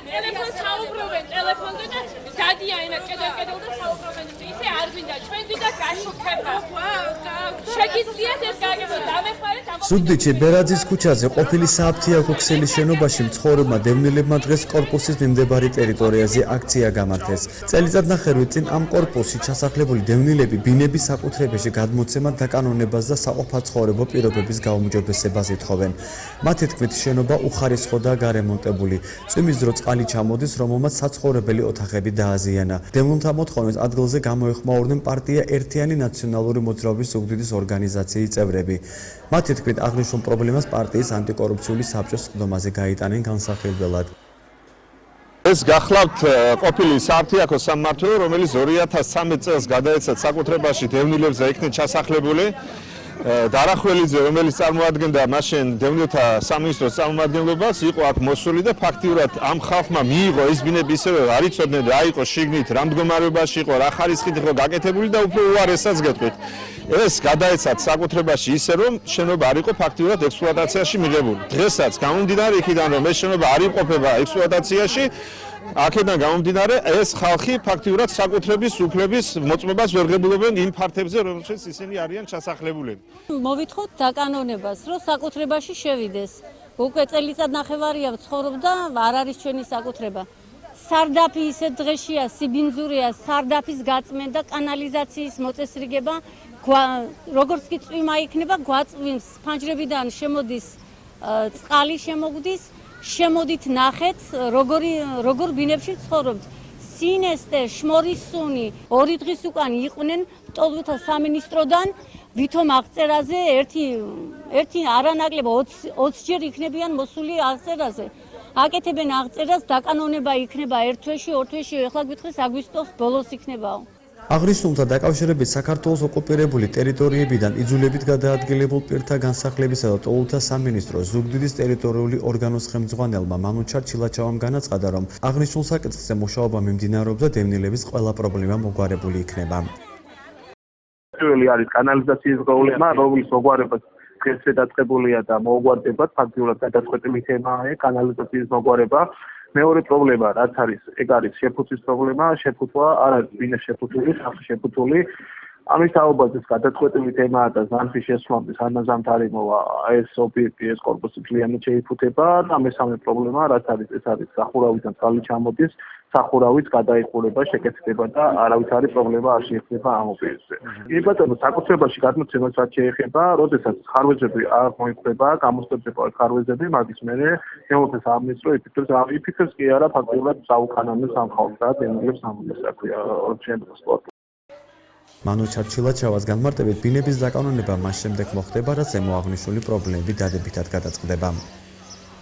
ტელეფონს საუბრობენ, ტელეფონზე და გადიან კედელ და საუბრობენ. ისე არ გვინდა, ჩვენ გვინდა გაშუქება. შეგიძლიათ ეს გაგებო, დამეხმარეთ ამ ზუგდიდში ბერაძის ქუჩაზე ყოფილი სააფთიაქო ქსელის შენობაში მცხოვრებმა დევნილებმა დღეს კორპუსის მიმდებარე ტერიტორიაზე აქცია გამართეს. წელიწადნახევრის წინ ამ კორპუსში ჩასახლებული დევნილები ბინების საკუთრებაში გადმოცემად დაკანონებას და საყოფაცხოვრებო პირობების გაუმჯობესებას ითხოვენ. მათი თქმით, შენობა უხარისხო და გარემონტებული. წვიმის დრო წყალი ჩამოდის, რომელმაც საცხოვრებელი ოთახები დააზიანა. დევნილთა მოთხოვნას ადგილზე გამოეხმაურნენ პარტია ერთიანი ნაციონალური მოძრაობის ზუგდიდის ორგანიზაციის წევრები. მათი თქმით, აღნიშნულ პრობლემას პარტიის ანტიკორუფციული საბჭოს სხდომაზე გაიტანენ განსახილველად. ეს გახლავთ ყოფილი სააფთიაქო სამმართველო, რომელიც 2013 წელს გადაეცა საკუთრებაში დევნილებზე იქნა ჩასახლებული. დარახველიძე, რომელიც წარმოადგენდა მაშინ დევნილთა სამინისტროს წარმომადგენლობას, იყო აქ მოსული და ფაქტიურად ამ ხალხმა მიიღო ეს ბინები ისევე არ იცოდნენ რა იყო შიგნით, რა მდგომარეობაში იყო, რა ხარისხით იყო გაკეთებული და უფრო უარესად გეტყვით. ეს გადაეცათ საკუთრებაში ისე რომ შენობა არ იყო ფაქტიურად ექსპლუატაციაში მიღებული. დღესაც გამომდინარე იქიდან რომ ეს შენობა არ იმყოფება ექსპლუატაციაში, აქედან გამომდინარე ეს ხალხი ფაქტიურად საკუთრების უფლების მოწმობას ვერ ღებულობენ იმ ფართებზე, რომელშიც ისინი არიან ჩასახლებულები. მოვითხოვთ დაკანონებას, რომ საკუთრებაში შევიდეს. უკვე წელიწადნახევარია ვცხოვრობ და არ არის ჩვენი საკუთრება. სარდაფი ისე დღეშია, სიბინძურია, სარდაფის გაწმენდა, კანალიზაციის მოწესრიგება, როგორც კი წვიმა იქნება, გვაწვიმს, ფანჯრებიდან შემოდის წყალი შემოგვდის. შემოდით ნახეთ, როგორ ბინებში ცხოვრობთ. სინესტე, შმორისუნი, 2 დღის უკან იყვნენ მტოლვილთა სამინისტროდან, ვითომ აღწერაზე ერთი არანაკლებ 20 ჯერ იქნებიან მოსული აღწერაზე. აკეთებენ აღწერას, დაკანონება იქნება 1 თვეში, 2 თვეში, ეხლა გვითხრეს აგვისტოს ბოლოს იქნებაო. აღნიშნულთა დაკავშირებით საქართველოს ოკუპირებული ტერიტორიებიდან იძულებით გადაადგილებულ პირთა განსახლებისა და მტოლვილთა სამინისტროს ზუგდიდის ტერიტორიული ორგანოს ხელმძღვანელმა მანუჩარ ჩილაჩავამ განაცხადა, რომ აღნიშნულ საკითხზე მუშაობა მიმდინარეობდა დევნილების ყველა პრობლემა მოგვარებული იქნება. პირველი არის კანალიზაციის პრობლემა, რომლის მოგვარება დღესვე დაწყებულია და მოგვარდება, ფაქტიურად გადაწყვეტილი თემაა კანალიზაციის მოგვარება. მეორე პრობლემა რაც არის, ეგ არის შეფუთვის პრობლემა, შეფუთვა არ არის ბინა შეფუთული, სახე შეფუთული. ამის თაობაზე გადაწყვეტილი თემაა და ზამთრის შესვლამდე სანაზამთ არ იმოვა ეს ობიექტი, ეს კორპუსი ძალიანად შეიფუთება და მესამე პრობლემა რაც არის, ეს არის სახურავიდან წყალი ჩამოდის, სახურავით გადაიხურება, შეკეთდება და არავითარი პრობლემა არ შეეხება ამ ობიექტზე. კი ბატონო, საკუთრებაში გადმოცემას რაც შეეხება, როდესაც ხარვეზები არ მოიხდება, გამოსტებდება ხარვეზები, მაგის მერე მეოთხე სამინისტრო იფიქრებს კი არა ფაქტიურად საუკანონო სამხალხო და დევნილებს ამბობს, რა ქვია, ორჩენდოს მანუჩარ ჩილაჩავას განმარტებით, ბინების დაკანონება მას შემდეგ მოხდება, რაც ზემო აღნიშნული პრობლემები დადებითად გადაწყდება.